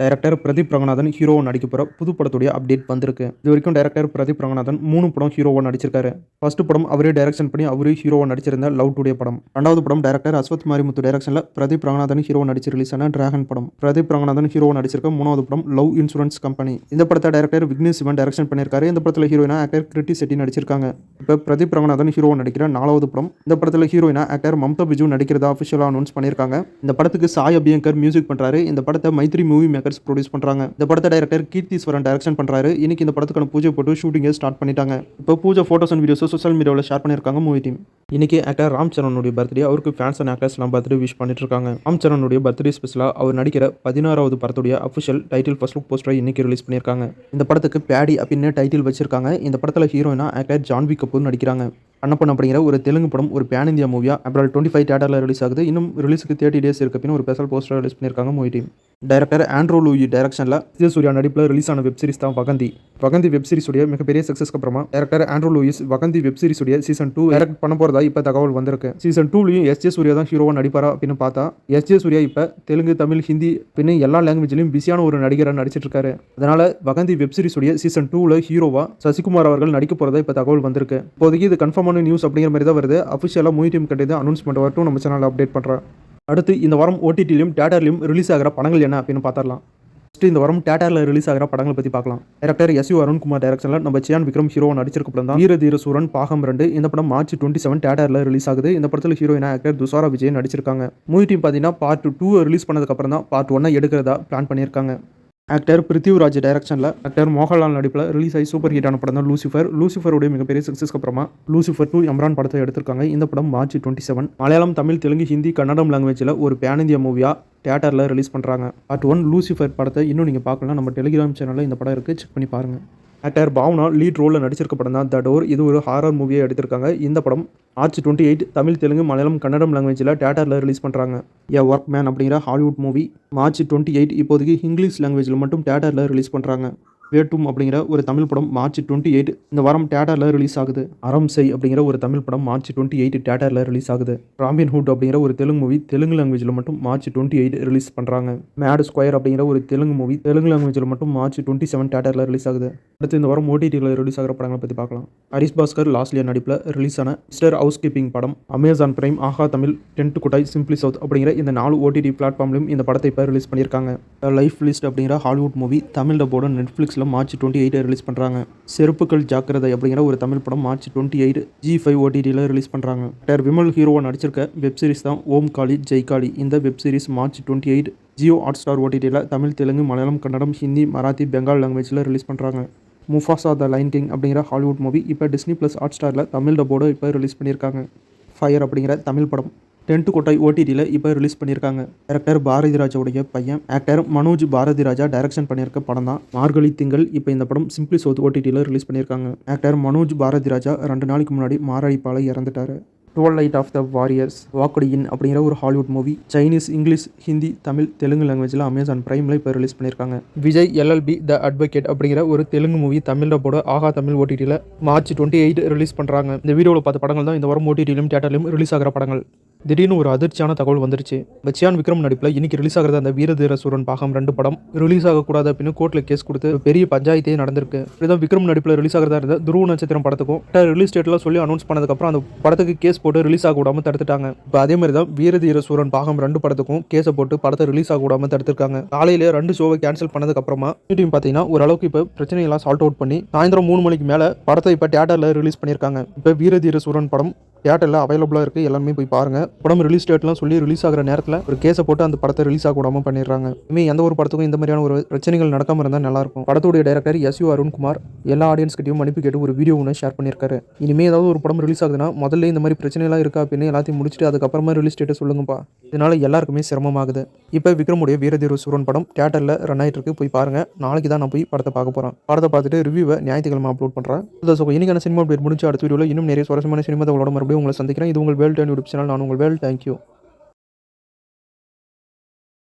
Director Pradeep Ranganathan ஹீரோவா நடிக்க போற புது படத்துடைய அப்டேட் வந்திருக்கு. இதுவரைக்கும் டைரக்டர் பிரதீப் ரங்கநாதன் 3 படம் ஹீரோவா நடிச்சிருக்காரு. ஃபர்ஸ்ட் படம் அவரே டைரக்ஷன் பண்ணி அவரே ஹீரோவா நடிச்சிருந்த லவ் டுடே படம். 2வது படம் டைரக்டர் அஸ்வத் மாரிமுத்து டைரக்ஷன்ல பிரதீப் ரங்கநாதன் ஹீரோவா நடிச்சு ரிலீஸ் ஆன டிராகன் படம். பிரதீப் ரங்கநாதன் ஹீரோவா நடிச்சிருக்க 3வது படம் லவ் இன்சூரன்ஸ் கம்பெனி. இந்த படத்தை டைரக்டர் விக்னேஷ் சிவன் டைரக்ஷன் பண்ணியிருக்காரு. இந்த படத்துல ஹீரோயினா ஆக்டர் கிருத்தி செட்டி நடிச்சிருக்காங்க. இப்போ பிரதீப் ரங்கநாதன் ஹீரோவா நடிக்கிற 4வது படம். இந்த படத்துல ஹீரோயினா ஆக்டர் மம்தா பிஜு நடிக்கிறதா அஃபிஷியலா அனௌன்ஸ் பண்ணியிருக்காங்க. இந்த படத்துக்கு சாய் அபியங்கர் மியூசிக் பண்றாரு. இந்த படத்தை மைத்ரி மூவி மேக்கர்ஸ் ப்ரொடியூஸ் பண்றாங்க. இந்த படத்தை டைரக்டர் கீர்த்திஸ்வரன் டைரக்ஷன் பண்றாரு. இன்னைக்கு இந்த படத்துக்கான பூஜை போட்டு ஷூட்டிங்கை ஸ்டார்ட் பண்ணிட்டாங்க. இப்போ பூஜை போட்டோஸ் அண்ட் வீடியோஸ் சோஷியல் மீடியாவில் ஷேர் பண்ணியிருக்காங்க மூவி டீம். இன்னைக்கு ஆக்டர் ராம் சரணுடைய பர்த்டே. அவருக்கு ஃபேன்ஸ் அண்ட் ஆக்டர்ஸ்லாம் பர்த்டே விஷ் பண்ணிட்டு இருக்காங்க. ராம் சரணுடைய பர்த்டே ஸ்பெஷலா அவர் நடிக்கிற 16வது படத்துடைய அஃபிஷியல் டைட்டில் ஃபர்ஸ்ட் லுக் போஸ்டரை இன்னைக்கு ரிலீஸ் பண்ணியிருக்காங்க. இந்த படத்துக்கு பேடி அப்படின்னு டைட்டில் வச்சிருக்காங்க. இந்த படத்துல ஹீரோயினா ஆக்டர் ஜான்வி கபூர் நடிக்கிறாங்க. அண்ணப்பன் அப்படிங்கிற ஒரு தெலுங்கு படம் ஒரு பேன் இந்தியா மூவியா April 25 தியேட்டர்ல ரிலீஸ் ஆகுது. இன்னும் ரிலீஸுக்கு 30 டேஸ் இருக்கப்பன்னு ஒரு ஸ்பெஷல் போஸ்டர் ரிலீஸ் பண்ணியிருக்காங்க movie team. Director Andrew Louis டைரக்ஷன்ல சூர்யா நடிப்பில் ரிலீஸ் ஆன வெப் சீரிஸ் தான் வகந்தி. வகந்தி வெப் சீரிஸ் உடைய மிகப்பெரிய சக்சஸ்க்கு அப்புறமா director Andrew Louis Vadhandhi web series உடைய சீசன் 2 டைரக்ட் பண்ண போறதா இப்ப தகவல் வந்திருக்கு. Season 2லயும் S J. சூர்யா தான் ஹீரோவா நடிப்பாரா அப்படின்னு பார்த்தா எஸ்.ஜே. சூர்யா இப்ப தெலுங்கு, தமிழ், ஹிந்தி பின்ன எல்லா லாங்குவேஜ்லயும் பிஸியான ஒரு நடிகராக நடிச்சிட்டு இருக்காரு. அதனால வகந்தி வெப் சீரிஸ் உடைய சீசன் 2ல ஹீரோவா சசிகுமார் அவர்கள் நடிக்க போறதா இப்ப தகவல் வந்திருக்கு. இப்போதைக்கு இது கன்ஃபார்மான நியூஸ் அப்படிங்கிற மாதிரி தான் வருது. அஃபிஷியலா மூவி டீம் கண்டிப்பா அனௌன்ஸ்மெண்ட் வரட்டும் நம்ம சேனல்ல அப்டேட் பண்றேன். அடுத்து இந்த வாரம் ஓடிடிலையும் தியேட்டர்லையும் ரிலீஸ் ஆகிற படங்கள் என்ன அப்படின்னு பார்த்துடலாம். ஃபர்ஸ்ட் இந்த வாரம் தியேட்டர்ல ரிலீஸ் ஆகிற படங்களை பத்தி பார்க்கலாம். டைரக்டர் எஸ்.யு. அருண்குமார் டைரக்ஷன்ல நம்ம சியான் விக்ரம் ஹீரோவா நடிச்சிருக்க படம் தான் வீர தீர சூரன் பாகம் 2. இந்த படம் March 27 தியேட்டர்ல ரிலீஸ் ஆகுது. இந்த படத்துல ஹீரோயினா ஆக்டர் துஷாரா விஜய் நடிச்சிருக்காங்க. மூவி டீம் பார்த்தீங்கன்னா பார்ட் 2 ரிலீஸ் பண்ணதுக்கு அப்புறம் தான் பார்ட் 1 எடுக்கிறதா பிளான் பண்ணியிருக்காங்க. ஆக்டர் பிருத்திவிராஜ் டைரக்ஷன்ல ஆக்டர் மோகன்லால் நடிப்பில் ரிலீஸ் ஆகி சூப்பர் ஹிட்டான படம் தான் லூசிஃபர். லூசிஃபருடைய மிகப்பெரிய சக்ஸஸ்க்கு அப்புறமா லூசிஃபர் 2 எம்ரான் படத்தை எடுத்திருக்காங்க. இந்த படம் March 27 மலையாளம், தமிழ், தெலுங்கு, ஹிந்தி, கன்னடம் லாங்குவேஜில் ஒரு பேன் இந்தியா மூவியா தியேட்டரில் ரிலீஸ் பண்ணுறாங்க. பார்ட் 1 லூசிஃபர் படத்தை இன்னும் நீங்கள் பார்க்கலாம். நம்ம டெலிகிராம் சேனலில் இந்த படம் இருக்குது, செக் பண்ணி பாருங்கள். ஆக்டர் பாவனா லீட் ரோலில் நடிச்சிருக்க படம் தான் த டோர். இது ஒரு ஹாரர் மூவியை எடுத்திருக்காங்க. இந்த படம் March 28 தமிழ், தெலுங்கு, மலையாளம், கன்னடம் லாங்குவேஜில் தியேட்டரில் ரிலீஸ் பண்ணுறாங்க. ஏ ஒர்க் மேன் அப்படிங்கிற ஹாலிவுட் மூவி March 28 இப்போதைக்கு இங்கிலீஷ் லாங்குவேஜில் மட்டும் தியேட்டரில் ரிலீஸ் பண்ணுறாங்க. வேட்டும் அப்படிங்கிற ஒரு தமிழ் படம் March 28 இந்த வாரம் தியேட்டரில் ரிலீஸ் ஆகுது. அறம் செய் அப்படிங்கிற ஒரு தமிழ் படம் March 28 தியேட்டரில் ரிலீஸ் ஆகுது. ராபின் ஹுட் அப்படிங்கிற ஒரு தெலுங்கு மூவி தெலுங்கு லாங்குவேஜில் மட்டும் March 28 ரிலீஸ் பண்ணுறாங்க. மேட் ஸ்கொயர் அப்படிங்கிற ஒரு தெலுங்கு மூவி தெலுங்கு லாங்குவேஜில் மட்டும் March 27 தியேட்டரில் ரிலீஸ் ஆகுது. அடுத்து இந்த வாரம் ஓடிடியில் ரிலீஸ் ஆகிற படங்களை பற்றி பார்க்கலாம். ஹரிஷ் பாஸ்கர் லாஸ்லியா நடிப்பில் ரிலீஸ் ஆன மிஸ்டர் ஹவுஸ் கீப்பிங் படம் அமேசான் பிரைம், ஆஹா தமிழ், டென்ட் குட்டாய், சிம்பிளி சவுத் அப்படிங்கிற இந்த 4 ஓடிடி பிளாட்ஃபார்ம்லையும் இந்த படத்தை இப்போ ரிலீஸ் பண்ணியிருக்காங்க. லைஃப் லிஸ்ட் அப்படிங்கிற ஹாலிவுட் மூவி தமிழ் டப்போட நெட்ஃப்ளிக்ஸில் March 28 ரிலீஸ் பண்ணுறாங்க. செருப்புக்கள் ஜாக்கிரதை அப்படிங்கிற ஒரு தமிழ் படம் March 28 G5 ஓடிடியில் ரிலீஸ் பண்ணுறாங்க. டாக்டர் விமல் ஹீரோவா நடிச்சிருக்க வெப் சீரிஸ் தான் ஓம் காளி ஜெய் காளி. இந்த web series March 28 Jio Hotstar ஓடிடியில் தமிழ், தெலுங்கு, மலையாளம், கன்னடம், ஹிந்தி, மராத்தி, பெங்கால் லாங்குவேஜில் ரிலீஸ் பண்ணுறாங்க. முஃபாசா த லைன் கிங் அப்படிங்கிற ஹாலிவுட் மூவி இப்போ டிஸ்னி ப்ளஸ் ஹாட்ஸ்டாரில் தமிழ் டப்போட இப்போ ரிலீஸ் பண்ணியிருக்காங்க. ஃபயர் அப்படிங்கிற தமிழ் படம் டென்ட் கொட்டாய் ஓடிடியில் இப்போ ரிலீஸ் பண்ணியிருக்காங்க. டைரக்டர் பாரதிராஜாவுடைய பையன் ஆக்டர் மனோஜ் பாரதிராஜா டைரக்ஷன் பண்ணியிருக்க படம் தான் மார்கழி திங்கள். இப்போ இந்த படம் சிம்பிளி சவுத் ஓடிடியில் ரிலீஸ் பண்ணியிருக்காங்க. ஆக்டர் மனோஜ் பாரதிராஜா 2 நாளைக்கு முன்னாடி மாரடைப்பால் இறந்துட்டாரு. டுவெலைட் ஆஃப் த வாரியர்ஸ் வாக்குடியின் அப்படிங்கிற ஒரு Hollywood movie Chinese, English, Hindi, Tamil, Telugu லாங்குவேஜில் அமேசான் பிரைமில் இப்போ ரிலீஸ் பண்ணியிருக்காங்க. விஜய் எல்எல்பி த அட்வொகேட் அப்படிங்கிற ஒரு தெலுங்கு மூவி தமிழ் போட ஆஹா தமிழ் ஓடிடியில் March 28 ரிலீஸ் பண்ணுறாங்க. இந்த வீடியோவில் பார்த்த படங்கள் தான் இந்த வாரம் ஓடிடியிலும் தியேட்டர்லையும் ரிலீஸ் ஆகிற படங்கள். திடீர்னு ஒரு அதிர்ச்சியான தகவல் வந்துருச்சு. சியான் விக்ரம் நடிப்பில் இன்னைக்கு ரிலீஸ் ஆகிறது அந்த வீர தீர சூரன் பாகம் 2 படம் ரிலீஸ் ஆகக்கூடாது அப்படின்னு கோர்ட்டில் கேஸ் கொடுத்து பெரிய பஞ்சாயத்தே நடந்திருக்கு. இதுதான் விக்ரம் நடிப்பில் ரிலீஸ் ஆகிறதா இருந்த துருவ நட்சத்திரம் படத்துக்கும் ரிலீஸ் டேட்லாம் சொல்லி அனௌன்ஸ் பண்ணதுக்கப்புறம் அந்த படத்துக்கு கேஸ் போட்டு ரிலீஸ் ஆக விடாமல் தடுத்துட்டாங்க. இப்போ அதே மாதிரி தான் வீர தீர சூரன் பாகம் 2 படத்துக்கும் கேஸை போட்டு படத்தை ரிலீஸ் ஆக விடாமல் தடுத்துருக்காங்க. காலையிலே 2 ஷோவை கேன்சல் பண்ணதுக்கு அப்புறமா டீம் பார்த்தீங்கன்னா ஓரளவுக்கு இப்போ பிரச்சனையெல்லாம் சால்ட் அவுட் பண்ணி சாயந்தரம் 3 மணிக்கு மேலே படத்தை இப்போ தியேட்டரில் ரிலீஸ் பண்ணியிருக்காங்க. இப்போ வீர தீர சூரன் படம் தியேட்டரில் அவைலபிளாக இருக்குது. எல்லாமே போய் பாருங்கள். படம் ரிலீஸ் டேட்லாம் சொல்லி ரிலீஸ் ஆகிற நேரத்தில் ஒரு கேஸை போட்டு அந்த படத்தை ரிலீஸ் ஆக விடாமல் பண்ணிடுறாங்க. இனிமேல் எந்த ஒரு படத்துக்கும் இந்த மாதிரியான ஒரு பிரச்சனைகள் நடக்காமல் இருந்தால் நல்லாயிருக்கும். படத்துடைய டைரக்டர் எஸ்.யு. அருண்குமார் எல்லா ஆடியன்ஸ்கிட்டையும் மன்னிப்பு கேட்டு ஒரு வீடியோ ஒன்று ஷேர் பண்ணியிருக்காரு. இனிமேல் ஏதாவது ஒரு படம் ரிலீஸ் ஆகுதுன்னா முதல்ல இந்த மாதிரி பிரச்சனைலாம் இருக்கா அப்படின்னு எல்லாத்தையும் முடிச்சுட்டு அதுக்கப்புறமா ரிலீஸ் டேட்டை சொல்லுங்கப்பா. இதனால் எல்லாருக்குமே சிரமமாகுது. இப்போ விக்ரமுடைய வீர தீர சூரன் படம் தியேட்டரில் ரன் ஆகிட்டு இருக்கு. போய் பாருங்கள். நாளைக்கு தான் நான் போய் படத்தை பார்க்க போகிறேன். படத்தை பார்த்துட்டு ரிவ்யூவை ஞாயிற்றுக்கிழமை அப்லோட் பண்ணுறேன். இன்னைக்கான சினிமா அப்டேட் முடிஞ்சு அடுத்த வீடியோவில் இன்னும் நிறைய சுவாரஸ்யமான சினிமா தகவலோட மறுபடியும் உங்களை சந்திக்கிறேன். இது உங்கள் வேல் யூடியூப் சேனல். நான் உங்கள் வேல். தேங்க்யூ.